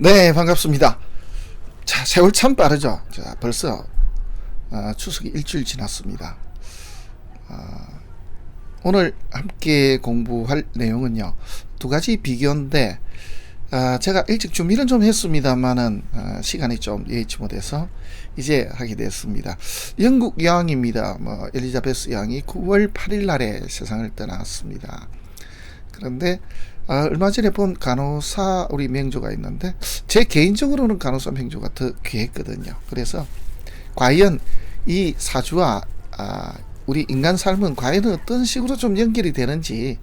네, 반갑습니다. 자, 세월 참 빠르죠. 자, 벌써 추석이 일주일 지났습니다. 오늘 함께 공부할 내용은요, 두 가지 비교인데, 제가 일찍 준비는 좀 했습니다만은 시간이 좀 예의치 못해서 이제 하게 됐습니다. 영국 여왕입니다. 엘리자베스 여왕이 9월 8일 날에 세상을 떠났습니다. 그런데 얼마 전에 본 간호사 우리 명조가 있는데, 제 개인적으로는 간호사 명조가 더 귀했거든요. 그래서 과연 이 사주와 우리 인간 삶은 과연 어떤 식으로 좀 연결이 되는지,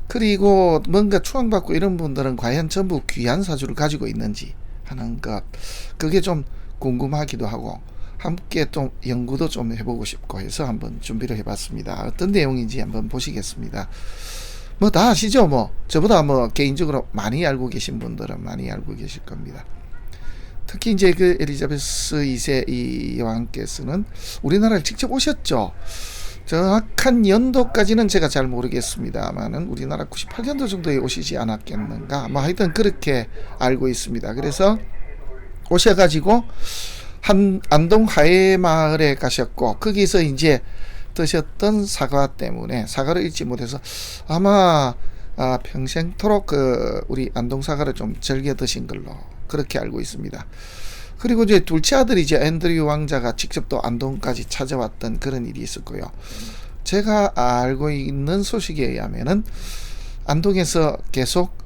그리고 뭔가 추앙받고 이런 분들은 과연 전부 귀한 사주를 가지고 있는지 하는 것, 그게 좀 궁금하기도 하고 함께 좀 연구도 좀 해보고 싶고 해서 한번 준비를 해봤습니다. 어떤 내용인지 한번 보시겠습니다. 다 아시죠? 저보다 개인적으로 많이 알고 계신 분들은 많이 알고 계실 겁니다. 특히 이제 그 엘리자베스 2세 이 여왕께서는 우리나라를 직접 오셨죠. 정확한 연도까지는 제가 잘 모르겠습니다만은 우리나라 98년도 정도에 오시지 않았겠는가. 하여튼 그렇게 알고 있습니다. 그래서 오셔가지고 안동 하회마을에 가셨고, 거기서 이제 드셨던 사과 때문에 사과를 잊지 못해서 아마 평생토록 우리 안동 사과를 좀 즐겨 드신 걸로 그렇게 알고 있습니다. 그리고 이제 둘째 아들이 이제 앤드류 왕자가 직접 또 안동까지 찾아왔던 그런 일이 있었고요. 제가 알고 있는 소식에 의하면은 안동에서 계속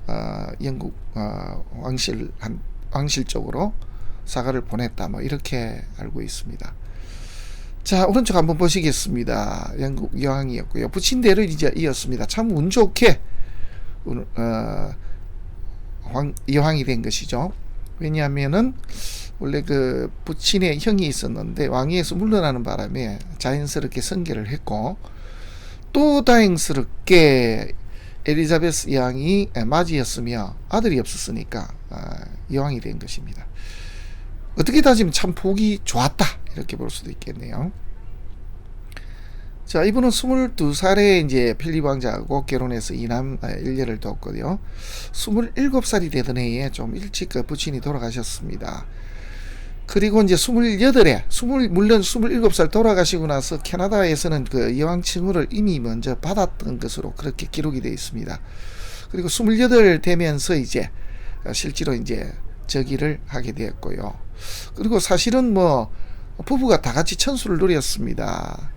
영국 왕실 쪽으로 사과를 보냈다, 이렇게 알고 있습니다. 자, 오른쪽 한번 보시겠습니다. 영국 여왕이었고요. 부친 대를 이제 이었습니다. 참 운 좋게 여왕이 된 것이죠. 왜냐하면은 원래 그 부친의 형이 있었는데 왕위에서 물러나는 바람에 자연스럽게 승계를 했고, 또 다행스럽게 엘리자베스 여왕이 맞이였으며 아들이 없었으니까 여왕이 된 것입니다. 어떻게 따지면 참 복이 좋았다, 이렇게 볼 수도 있겠네요. 자, 이분은 22살에 이제 필립 왕자하고 결혼해서 2남 1녀를 뒀고요. 27살이 되던 해에 좀 일찍 부친이 돌아가셨습니다. 그리고 이제 28에 물론 27살 돌아가시고 나서 캐나다에서는 그 여왕 칭호를 이미 먼저 받았던 것으로 그렇게 기록이 되어 있습니다. 그리고 28 되면서 이제 실제로 이제 즉위를 하게 되었고요. 그리고 사실은 부부가 다 같이 천수를 누렸습니다.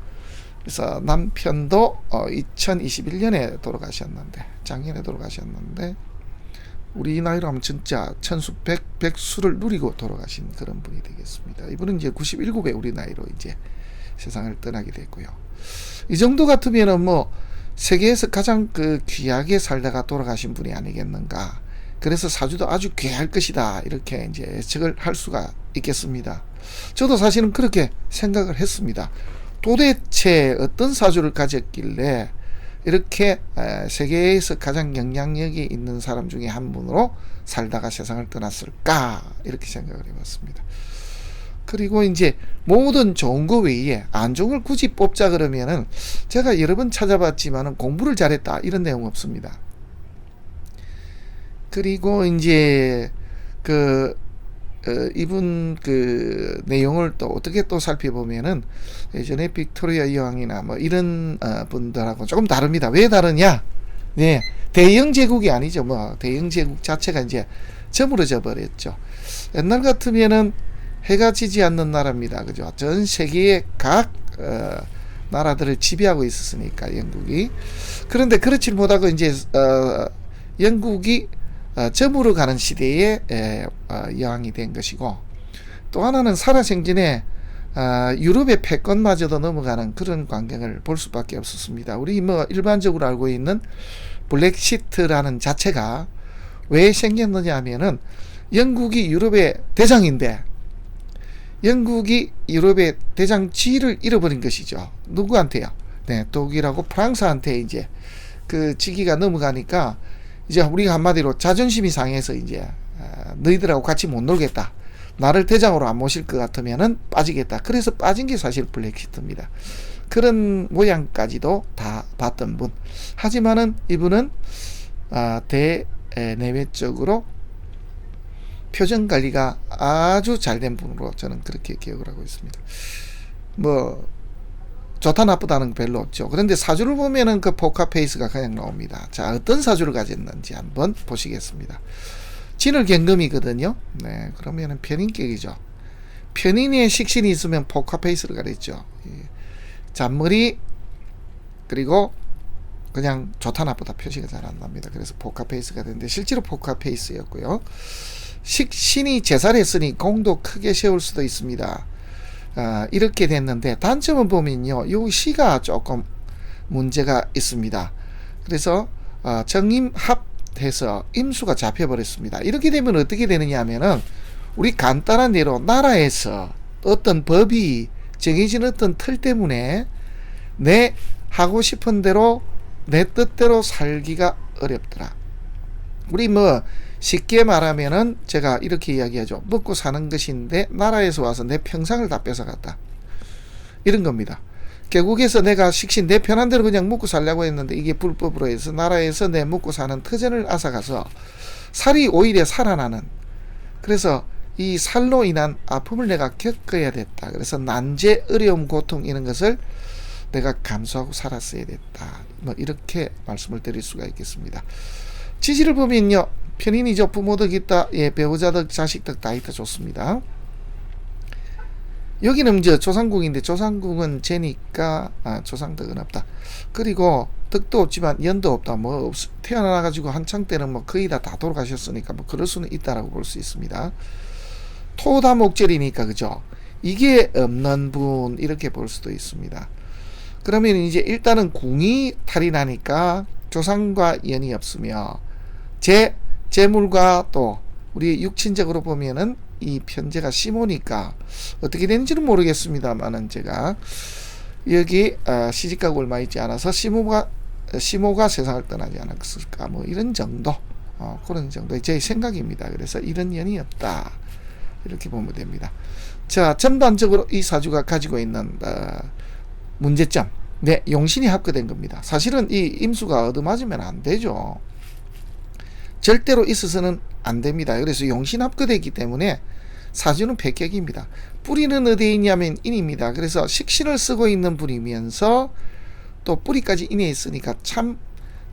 그래서 남편도 2021년에 돌아가셨는데, 작년에 돌아가셨는데, 우리 나이로 하면 진짜 천수 백수를 누리고 돌아가신 그런 분이 되겠습니다. 이분은 이제 97에 우리 나이로 이제 세상을 떠나게 됐고요. 이 정도 같으면은 세계에서 가장 귀하게 살다가 돌아가신 분이 아니겠는가. 그래서 사주도 아주 귀할 것이다, 이렇게 이제 예측을 할 수가 있겠습니다. 저도 사실은 그렇게 생각을 했습니다. 도대체 어떤 사주를 가졌길래 이렇게 세계에서 가장 영향력이 있는 사람 중에 한 분으로 살다가 세상을 떠났을까, 이렇게 생각을 해봤습니다. 그리고 이제 모든 좋은 거 외에 안 좋은 걸 굳이 뽑자 그러면은, 제가 여러 번 찾아봤지만은 공부를 잘했다, 이런 내용 없습니다. 그리고 이제 이분 내용을 또 어떻게 또 살펴보면은, 예전에 빅토리아 여왕이나 이런 분들하고 조금 다릅니다. 왜 다르냐? 네, 대영 제국이 아니죠. 대영 제국 자체가 이제 저물어져 버렸죠. 옛날 같으면은 해가 지지 않는 나라입니다. 그죠? 전 세계의 각 나라들을 지배하고 있었으니까, 영국이. 그런데 그렇지 못하고 이제 영국이 저물어 가는 시대에 여왕이 된 것이고, 또 하나는 살아생전에 유럽의 패권마저도 넘어가는 그런 광경을 볼 수밖에 없었습니다. 우리 일반적으로 알고 있는 브렉시트라는 자체가 왜 생겼느냐 하면은, 영국이 유럽의 대장인데 영국이 유럽의 대장 지위를 잃어버린 것이죠. 누구한테요? 네, 독일하고 프랑스한테 이제 그 직위가 넘어가니까, 이제 우리가 한마디로 자존심이 상해서 이제 너희들하고 같이 못 놀겠다, 나를 대장으로 안 모실 것 같으면은 빠지겠다. 그래서 빠진 게 사실 브렉시트입니다. 그런 모양까지도 다 봤던 분. 하지만은 이분은 대내외적으로 표정 관리가 아주 잘 된 분으로 저는 그렇게 기억을 하고 있습니다. 뭐 좋다 나쁘다는 별로 없죠. 그런데 사주를 보면은 그 포카페이스가 그냥 나옵니다. 자, 어떤 사주를 가졌는지 한번 보시겠습니다. 진을 경금이거든요. 네, 그러면은 편인격이죠. 편인의 식신이 있으면 포카페이스를 가렸죠. 잔머리, 그리고 그냥 좋다 나쁘다 표시가 잘 안 납니다. 그래서 포카페이스가 되는데 실제로 포카페이스였고요. 식신이 제살했으니 공도 크게 세울 수도 있습니다. 이렇게 됐는데 단점은 보면요, 요 시가 조금 문제가 있습니다. 그래서 정임합해서 임수가 잡혀버렸습니다. 이렇게 되면 어떻게 되느냐 하면은 우리 간단한 예로 나라에서 어떤 법이 정해진 어떤 틀 때문에 내 하고 싶은 대로 내 뜻대로 살기가 어렵더라. 우리 뭐 쉽게 말하면은 제가 이렇게 이야기하죠. 먹고 사는 것인데 나라에서 와서 내 평상을 다 뺏어갔다, 이런 겁니다. 결국에서 내가 식신 내 편한 대로 그냥 먹고 살려고 했는데 이게 불법으로 해서 나라에서 내 먹고 사는 터전을 앗아가서 살이 오히려 살아나는, 그래서 이 살로 인한 아픔을 내가 겪어야 됐다. 그래서 난제, 어려움, 고통 이런 것을 내가 감수하고 살았어야 됐다. 뭐 이렇게 말씀을 드릴 수가 있겠습니다. 지지를 보면요, 편인이죠. 부모덕 있다, 예, 배우자덕, 자식덕 다 있다, 좋습니다. 여기는 이제 조상궁인데 조상궁은 재니까 조상덕은 없다. 그리고 덕도 없지만 연도 없다. 뭐 태어나가지고 한창 때는 뭐 거의 다 돌아가셨으니까 뭐 그럴 수는 있다라고 볼 수 있습니다. 토다목절이니까 그죠. 이게 없는 분, 이렇게 볼 수도 있습니다. 그러면 이제 일단은 궁이 탈이 나니까 조상과 연이 없으며 재물과 또 우리 육친적으로 보면은 이 편제가 시모니까 어떻게 되는지는 모르겠습니다만은 제가 여기 시집가고 얼마 있지 않아서 시모가 세상을 떠나지 않았을까, 뭐 이런 정도, 그런 정도의 제 생각입니다. 그래서 이런 연이 없다, 이렇게 보면 됩니다. 자, 전반적으로 이 사주가 가지고 있는 문제점, 네, 용신이 합거된 겁니다. 사실은 이 임수가 얻어맞으면 안 되죠. 절대로 있어서는 안 됩니다. 그래서 용신 합거되기 때문에 사주는 백격입니다. 뿌리는 어디에 있냐면 인입니다. 그래서 식신을 쓰고 있는 분이면서 또 뿌리까지 인에 있으니까 참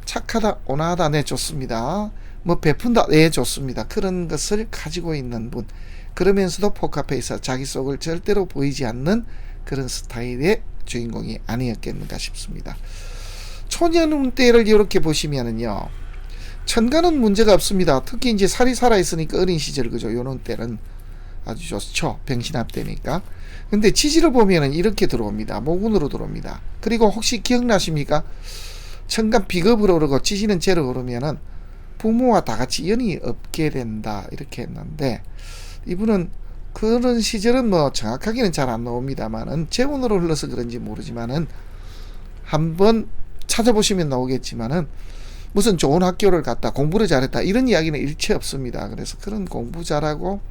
착하다, 온화하다, 네, 좋습니다. 뭐 베푼다, 네, 좋습니다. 그런 것을 가지고 있는 분, 그러면서도 포카페이스, 자기 속을 절대로 보이지 않는 그런 스타일의 주인공이 아니었겠는가 싶습니다. 초년운 때를 이렇게 보시면은요, 천간은 문제가 없습니다. 특히 이제 살이 살아있으니까 어린 시절, 그죠? 요런 때는 아주 좋죠. 병신합되니까. 근데 지지를 보면은 이렇게 들어옵니다. 모군으로 들어옵니다. 그리고 혹시 기억나십니까? 천간 비겁으로 오르고 지지는 재로 오르면은 부모와 다 같이 연이 없게 된다, 이렇게 했는데, 이분은 그런 시절은 뭐 정확하게는 잘 안 나옵니다만은 재운으로 흘러서 그런지 모르지만은 한번 찾아보시면 나오겠지만은 무슨 좋은 학교를 갔다, 공부를 잘했다, 이런 이야기는 일체 없습니다. 그래서 그런 공부 잘하고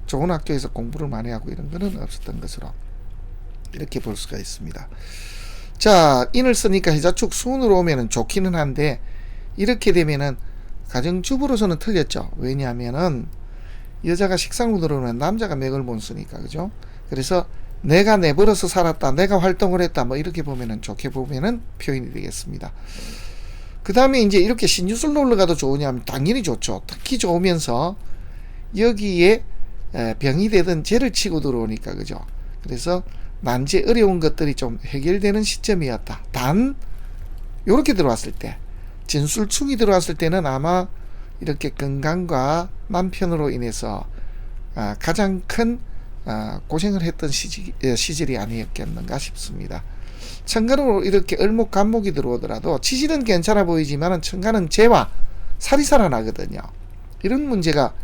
좋은 학교에서 공부를 많이 하고 이런 거는 없었던 것으로 이렇게 볼 수가 있습니다. 자, 인을 쓰니까 해자축 수운으로 오면은 좋기는 한데, 이렇게 되면은 가정주부로서는 틀렸죠. 왜냐하면은 여자가 식상운으로 오면 남자가 맥을 못 쓰니까, 그죠? 그래서 내가 내버려서 살았다, 내가 활동을 했다, 뭐 이렇게 보면은 좋게 보면은 표현이 되겠습니다. 그 다음에 이제 이렇게 신유술로 올라가도 좋으냐면 당연히 좋죠. 특히 좋으면서 여기에 병이 되든 죄를 치고 들어오니까, 그죠? 그래서 난제, 어려운 것들이 좀 해결되는 시점이었다. 단 요렇게 들어왔을 때, 진술충이 들어왔을 때는 아마 이렇게 건강과 남편으로 인해서 가장 큰 고생을 했던 시절이 아니었겠는가 싶습니다. 천간으로 이렇게 을목간목이 들어오더라도 지지는 괜찮아 보이지만 천간은 재와 살이 살아나거든요. 이런 문제가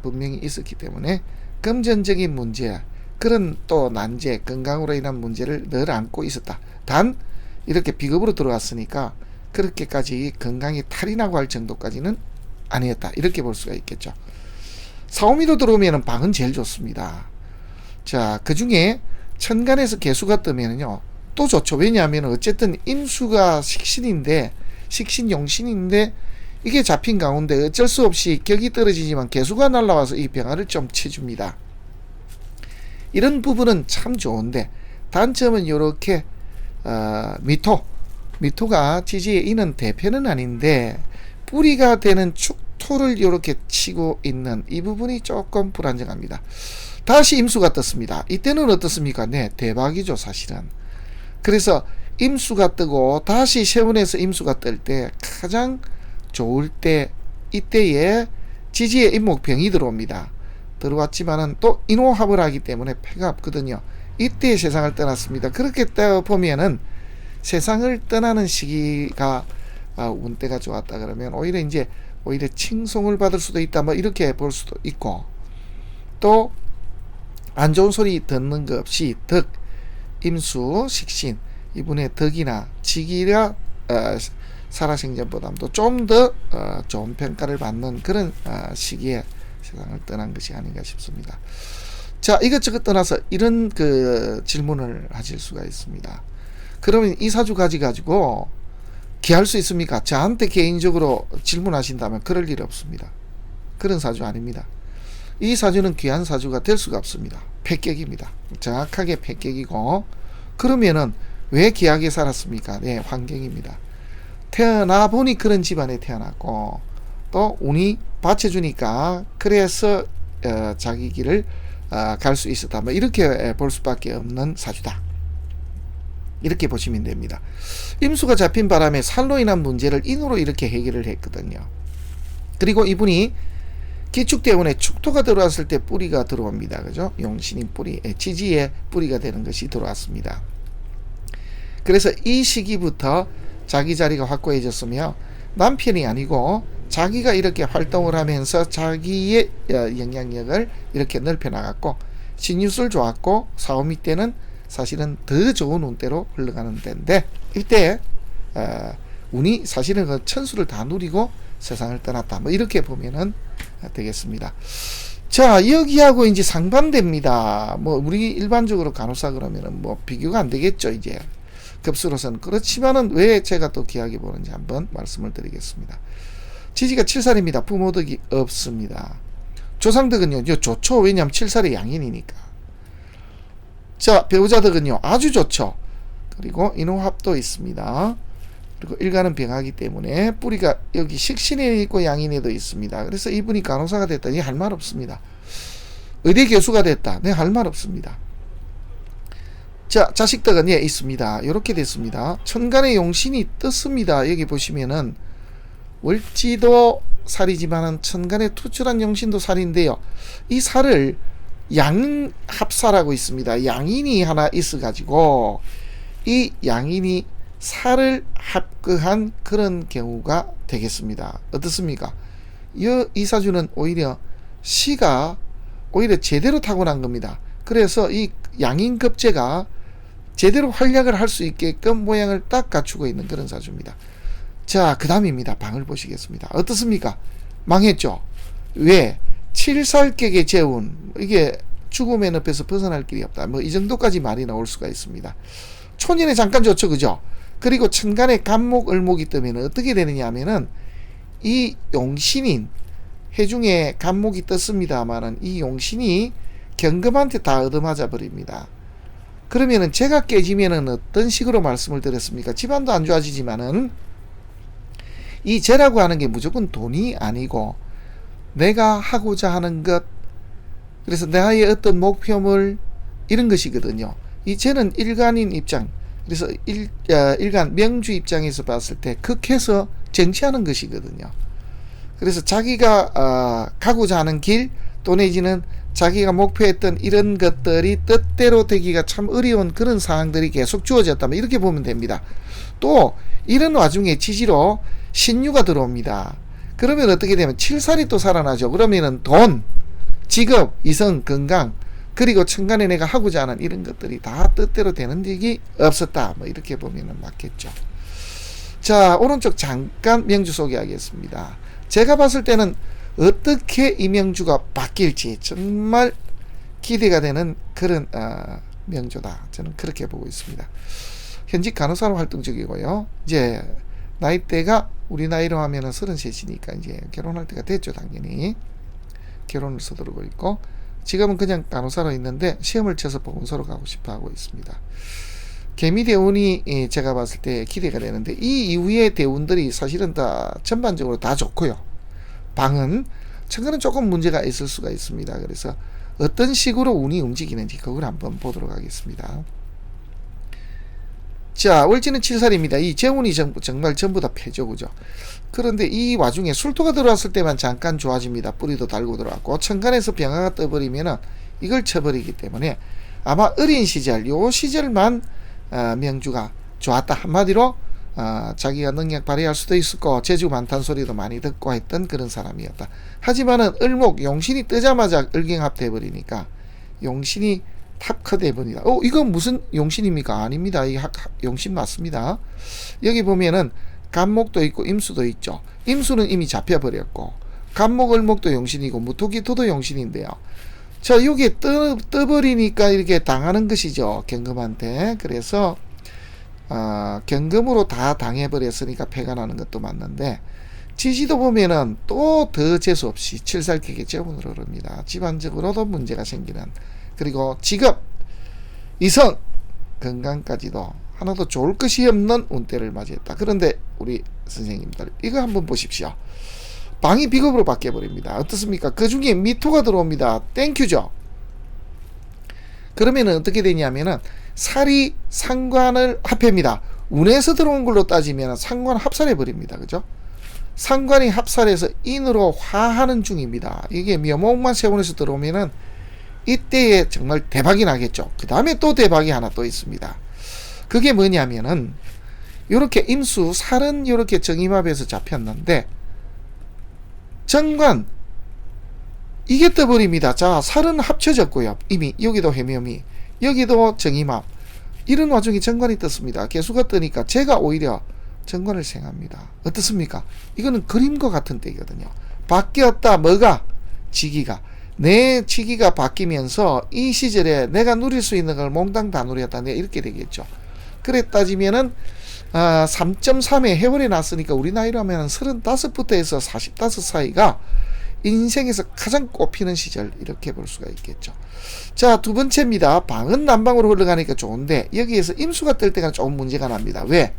분명히 있었기 때문에 금전적인 문제, 그런 또 난제, 건강으로 인한 문제를 늘 안고 있었다. 단 이렇게 비겁으로 들어왔으니까 그렇게까지 건강이 탈이 나고 할 정도까지는 아니었다, 이렇게 볼 수가 있겠죠. 사오미로 들어오면 방은 제일 좋습니다. 자, 그 중에 천간에서 개수가 뜨면요 또 좋죠. 왜냐하면 어쨌든 임수가 식신인데, 식신 용신인데 이게 잡힌 가운데 어쩔 수 없이 격이 떨어지지만 개수가 날라와서 이 병화를 좀 쳐줍니다. 이런 부분은 참 좋은데 단점은 이렇게 미토가 지지에 있는 대패는 아닌데 뿌리가 되는 축토를 이렇게 치고 있는 이 부분이 조금 불안정합니다. 다시 임수가 떴습니다. 이때는 어떻습니까? 네, 대박이죠 사실은. 그래서 임수가 뜨고 다시 세운에서 임수가 뜰 때 가장 좋을 때 이때에 지지에 임목병이 들어옵니다. 들어왔지만은 또 인호합을 하기 때문에 패가 없거든요. 이때 세상을 떠났습니다. 그렇게 보면은 세상을 떠나는 시기가 운때가 좋았다 그러면 오히려 칭송을 받을 수도 있다 뭐 이렇게 볼 수도 있고, 또 안 좋은 소리 듣는 것 없이 덕, 임수, 식신 이분의 덕이나 직이라 살아생전보다도 좀 더 좋은 평가를 받는 그런 시기에 세상을 떠난 것이 아닌가 싶습니다. 자, 이것저것 떠나서 이런 질문을 하실 수가 있습니다. 그러면 이 사주 가지고 기할 수 있습니까? 저한테 개인적으로 질문하신다면 그럴 일 없습니다. 그런 사주 아닙니다. 이 사주는 귀한 사주가 될 수가 없습니다. 패격입니다. 정확하게 패격이고, 그러면은 왜 귀하게 살았습니까? 네, 환경입니다. 태어나 보니 그런 집안에 태어났고, 또 운이 받쳐주니까 그래서 자기 길을 갈 수 있었다. 뭐 이렇게 볼 수밖에 없는 사주다. 이렇게 보시면 됩니다. 임수가 잡힌 바람에 살로 인한 문제를 인으로 이렇게 해결을 했거든요. 그리고 이분이 기축 때문에 축토가 들어왔을 때 뿌리가 들어옵니다. 그죠? 용신인 뿌리, 지지의 뿌리가 되는 것이 들어왔습니다. 그래서 이 시기부터 자기 자리가 확고해졌으며 남편이 아니고 자기가 이렇게 활동을 하면서 자기의 영향력을 이렇게 넓혀 나갔고, 신유술 좋았고 사오미 때는 사실은 더 좋은 운대로 흘러가는 때인데, 이때 운이 사실은 그 천수를 다 누리고 세상을 떠났다. 뭐 이렇게 보면은 되겠습니다. 자, 여기하고 이제 상반됩니다. 뭐 우리 일반적으로 간호사 그러면은 뭐 비교가 안 되겠죠. 이제 급수로서는. 그렇지만은 왜 제가 또 귀하게 보는지 한번 말씀을 드리겠습니다. 지지가 7살입니다. 부모덕이 없습니다. 조상덕은요 좋죠. 왜냐하면 7살의 양인이니까. 자, 배우자덕은요 아주 좋죠. 그리고 인호합도 있습니다. 그리고 일간은 병하기 때문에 뿌리가 여기 식신에 있고 양인에도 있습니다. 그래서 이분이 간호사가 됐다. 이 할 말 없습니다. 의대 교수가 됐다. 네, 할 말 없습니다. 자, 자식덕은 예 있습니다. 이렇게 됐습니다. 천간의 용신이 떴습니다. 여기 보시면은 월지도 살이지만은 천간에 투출한 용신도 살인데요. 이 살을 양합사라고 있습니다. 양인이 하나 있어 가지고 이 양인이 살을 합거한 그런 경우가 되겠습니다. 어떻습니까? 이 사주는 오히려 시가 오히려 제대로 타고난 겁니다. 그래서 이 양인급제가 제대로 활약을 할 수 있게끔 모양을 딱 갖추고 있는 그런 사주입니다. 자, 그 다음입니다. 방을 보시겠습니다. 어떻습니까? 망했죠? 왜? 7살객의 재운, 이게 죽음의 늪에서 벗어날 길이 없다. 뭐 이 정도까지 말이 나올 수가 있습니다. 촌년에 잠깐 좋죠, 그죠? 그리고 천간에 간목, 을목이 뜨면 어떻게 되느냐 하면은 이 용신인 해중에 간목이 떴습니다만은 이 용신이 경금한테 다 얻어맞아 버립니다. 그러면은 제가 깨지면은 어떤 식으로 말씀을 드렸습니까? 집안도 안 좋아지지만은 이 재라고 하는 게 무조건 돈이 아니고 내가 하고자 하는 것, 그래서 나의 어떤 목표물 이런 것이거든요. 이 재는 일간인 입장, 그래서 일간 명주 입장에서 봤을 때 극해서 쟁취하는 것이거든요. 그래서 자기가 가고자 하는 길, 또 내지는 자기가 목표했던 이런 것들이 뜻대로 되기가 참 어려운 그런 상황들이 계속 주어졌다면 이렇게 보면 됩니다. 또 이런 와중에 지지로 신유가 들어옵니다. 그러면 어떻게 되면 7살이 또 살아나죠. 그러면은 돈, 직업, 이성, 건강, 그리고 천간에 내가 하고자 하는 이런 것들이 다 뜻대로 되는 일이 없었다. 뭐 이렇게 보면은 맞겠죠. 자, 오른쪽 잠깐 명주 소개하겠습니다. 제가 봤을 때는 어떻게 이 명주가 바뀔지 정말 기대가 되는 그런 명주다. 저는 그렇게 보고 있습니다. 현직 간호사로 활동 중이고요. 이제 나이대가 우리 나이로 하면은 33이니까 이제 결혼할 때가 됐죠. 당연히 결혼을 서두르고 있고, 지금은 그냥 간호사로 있는데 시험을 쳐서 보건소로 가고 싶어 하고 있습니다. 개미대운이 제가 봤을 때 기대가 되는데, 이 이후의 대운들이 사실은 다 전반적으로 다 좋고요. 방은 천간은 조금 문제가 있을 수가 있습니다. 그래서 어떤 식으로 운이 움직이는지 그걸 한번 보도록 하겠습니다. 자, 월지는 7살입니다. 이 재운이 정말 전부 다 패죠, 그죠? 그런데 이 와중에 술토가 들어왔을 때만 잠깐 좋아집니다. 뿌리도 달고 들어왔고, 천간에서 병화가 떠버리면은 이걸 쳐버리기 때문에 아마 어린 시절, 요 시절만 명주가 좋았다. 한마디로 자기가 능력 발휘할 수도 있었고 재주 많다는 소리도 많이 듣고 했던 그런 사람이었다. 하지만은 을목 용신이 뜨자마자 을경합 돼버리니까 용신이 탑커 돼버리다. 이건 무슨 용신입니까? 아닙니다. 이 용신 맞습니다. 여기 보면은 간목도 있고 임수도 있죠. 임수는 이미 잡혀버렸고, 간목 을목도 용신이고 무토기토도 용신인데요. 자, 여기에 떠버리니까 이렇게 당하는 것이죠, 경금한테. 그래서 경금으로 다 당해버렸으니까 패가 나는 것도 맞는데, 지지도 보면은 또 더 재수없이 칠살격의 재운으로 흐릅니다. 집안적으로도 문제가 생기는, 그리고 직업, 이성, 건강까지도 하나도 좋을 것이 없는 운때를 맞이했다. 그런데 우리 선생님들 이거 한번 보십시오. 방이 비겁으로 바뀌어버립니다. 어떻습니까? 그 중에 미토가 들어옵니다. 땡큐죠. 그러면은 어떻게 되냐면은 살이 상관을 합합니다. 운에서 들어온 걸로 따지면 상관 합살해버립니다. 그죠? 상관이 합살해서 인으로 화하는 중입니다. 이게 묘목만 세원에서 들어오면은 이때에 정말 대박이 나겠죠. 그 다음에 또 대박이 하나 또 있습니다. 그게 뭐냐면은 요렇게 임수 살은 요렇게 정임합에서 잡혔는데 정관 이게 떠버립니다. 자, 살은 합쳐졌고요. 이미 여기도 해묘미, 여기도 정임합. 이런 와중에 정관이 떴습니다. 개수가 뜨니까 제가 오히려 정관을 생합니다. 어떻습니까? 이거는 그림과 같은 때거든요. 바뀌었다. 뭐가? 지기가. 내 지기가 바뀌면서 이 시절에 내가 누릴 수 있는 걸 몽땅 다 누렸다. 이렇게 되겠죠. 그래 따지면은 3.3에 해월에 났으니까 우리 나이로 하면 35부터 해서 45 사이가 인생에서 가장 꼽히는 시절, 이렇게 볼 수가 있겠죠. 자, 두 번째입니다. 방은 남방으로 흘러가니까 좋은데 여기에서 임수가 뜰 때가 조금 문제가 납니다. 왜?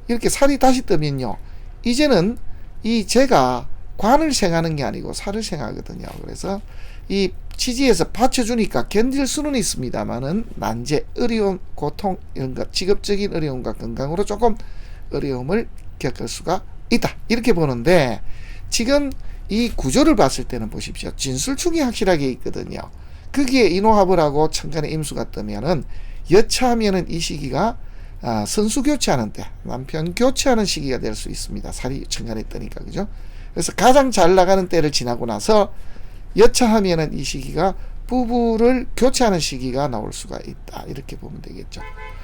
이렇게 살이 다시 뜨면요, 이제는 이 제가 관을 생하는 게 아니고 살을 생하거든요. 그래서 이 지지에서 받쳐주니까 견딜 수는 있습니다만은 난제, 어려움, 고통 이런 것, 직업적인 어려움과 건강으로 조금 어려움을 겪을 수가 있다. 이렇게 보는데, 지금 이 구조를 봤을 때는 보십시오. 진술충이 확실하게 있거든요. 거기에 인호합을 하고 천간에 임수가 뜨면은 여차하면은 이 시기가 선수 교체하는 때, 남편 교체하는 시기가 될 수 있습니다. 살이 천간에 뜨니까, 그죠? 그래서 가장 잘 나가는 때를 지나고 나서 여차하면은 이 시기가 부부를 교체하는 시기가 나올 수가 있다. 이렇게 보면 되겠죠.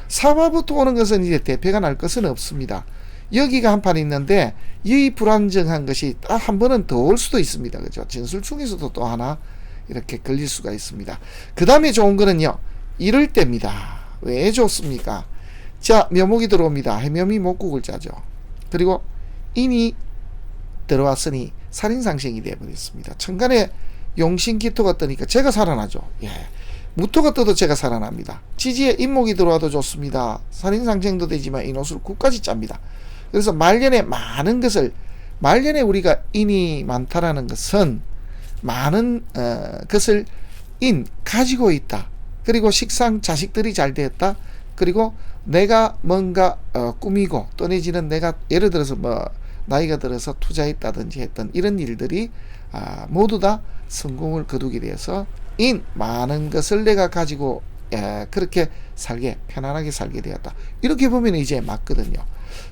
사화부터 오는 것은 이제 대패가 날 것은 없습니다. 여기가 한 판 있는데 이 불안정한 것이 딱 한 번은 더 올 수도 있습니다. 그죠? 진술충에서도 또 하나 이렇게 걸릴 수가 있습니다. 그 다음에 좋은 거는요, 이럴 때입니다. 왜 좋습니까? 자, 묘목이 들어옵니다. 해묘미 목국을 짜죠. 그리고 인이 들어왔으니 살인상생이 되어버렸습니다. 천간에 용신기토가 뜨니까 제가 살아나죠. 예. 무토가 떠도 제가 살아납니다. 지지에 인목이 들어와도 좋습니다. 살인상생도 되지만 인호술 9까지 짭니다. 그래서 말년에 많은 것을, 말년에 우리가 인이 많다라는 것은 많은 것을 가지고 있다. 그리고 식상 자식들이 잘 되었다. 그리고 내가 뭔가 꾸미고 또 내지는 내가 예를 들어서 나이가 들어서 투자했다든지 했던 이런 일들이 모두 다 성공을 거두게 되어서 많은 것을 내가 가지고 그렇게 살게, 편안하게 살게 되었다. 이렇게 보면 이제 맞거든요.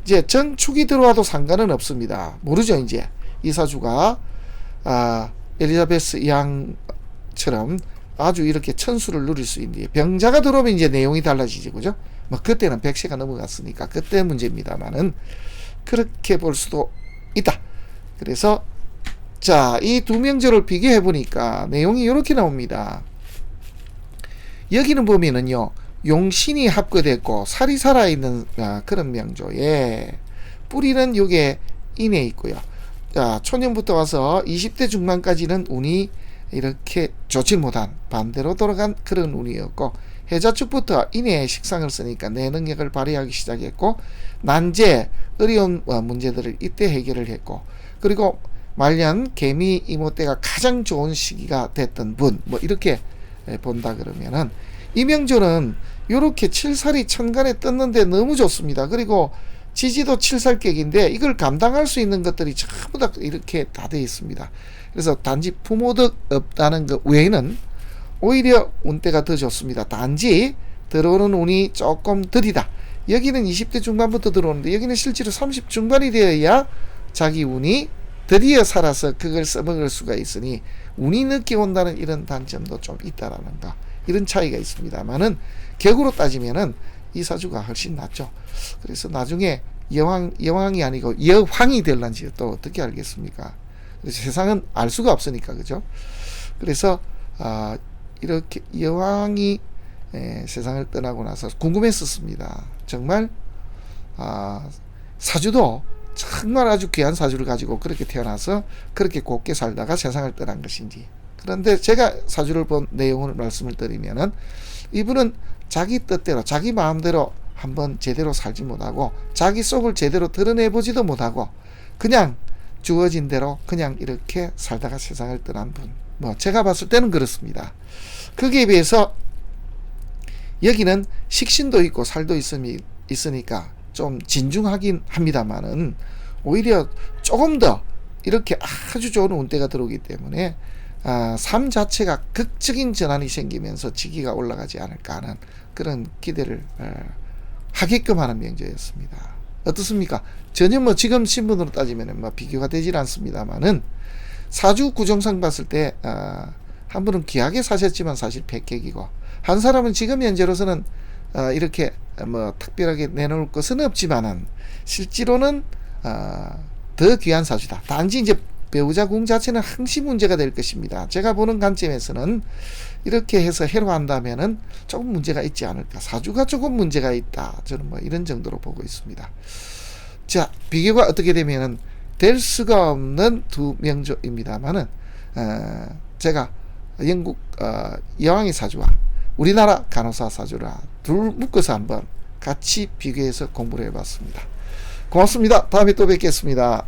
이제 정축이 들어와도 상관은 없습니다. 모르죠. 이제 이사주가 엘리자베스 양처럼 아주 이렇게 천수를 누릴 수 있는데, 병자가 들어오면 이제 내용이 달라지죠. 그죠? 그때는 100세가 넘어갔으니까 그때 문제입니다만은 그렇게 볼 수도 있다. 그래서 자, 이 두 명절을 비교해 보니까 내용이 이렇게 나옵니다. 여기는 보면은요, 용신이 합거됐고 살이 살아있는 그런 명조에 뿌리는 요게 인에 있고요. 자, 초년부터 와서 20대 중반까지는 운이 이렇게 좋지 못한 반대로 돌아간 그런 운이었고, 해자축부터 인의 식상을 쓰니까 내 능력을 발휘하기 시작했고, 난제 어려운 문제들을 이때 해결을 했고, 그리고 말년 개미 이모 때가 가장 좋은 시기가 됐던 분, 뭐 이렇게 본다 그러면은, 이명조는 요렇게 칠살이 천간에 떴는데 너무 좋습니다. 그리고 지지도 칠살격인데 이걸 감당할 수 있는 것들이 전부 다 이렇게 다 되어 있습니다. 그래서 단지 부모덕 없다는 것 외에는 오히려 운때가 더 좋습니다. 단지 들어오는 운이 조금 더디다. 여기는 20대 중반부터 들어오는데 여기는 실제로 30 중반이 되어야 자기 운이 드디어 살아서 그걸 써먹을 수가 있으니 운이 늦게 온다는 이런 단점도 좀 있다라는 거, 이런 차이가 있습니다만은 격으로 따지면은 이 사주가 훨씬 낫죠. 그래서 나중에 여왕이 아니고 여황이 될런지 또 어떻게 알겠습니까? 그래서 세상은 알 수가 없으니까, 그죠? 그래서 이렇게 여왕이 세상을 떠나고 나서 궁금했었습니다. 정말 사주도 정말 아주 귀한 사주를 가지고 그렇게 태어나서 그렇게 곱게 살다가 세상을 떠난 것인지. 그런데 제가 사주를 본 내용을 말씀을 드리면은, 이분은 자기 뜻대로 자기 마음대로 한번 제대로 살지 못하고 자기 속을 제대로 드러내보지도 못하고 그냥 주어진 대로 그냥 이렇게 살다가 세상을 떠난 분, 뭐 제가 봤을 때는 그렇습니다. 거기에 비해서 여기는 식신도 있고 살도 있으니까 좀 진중하긴 합니다만은 오히려 조금 더 이렇게 아주 좋은 운대가 들어오기 때문에 삶 자체가 극적인 전환이 생기면서 지기가 올라가지 않을까 하는 그런 기대를 하게끔 하는 명제였습니다. 어떻습니까? 전혀 뭐 지금 신분으로 따지면 뭐 비교가 되질 않습니다만은 사주 구정상 봤을 때 한 분은 귀하게 사셨지만 사실 백객이고, 한 사람은 지금 현재로서는 이렇게 뭐 특별하게 내놓을 것은 없지만은 실제로는 더 귀한 사주다. 단지 이제 배우자 궁 자체는 항시 문제가 될 것입니다. 제가 보는 관점에서는 이렇게 해서 해로한다면은 조금 문제가 있지 않을까. 사주가 조금 문제가 있다. 저는 뭐 이런 정도로 보고 있습니다. 자, 비교가 어떻게 되면은 될 수가 없는 두 명조입니다만은 제가 영국 여왕의 사주와 우리나라 간호사 사주라 둘 묶어서 한번 같이 비교해서 공부를 해봤습니다. 고맙습니다. 다음에 또 뵙겠습니다.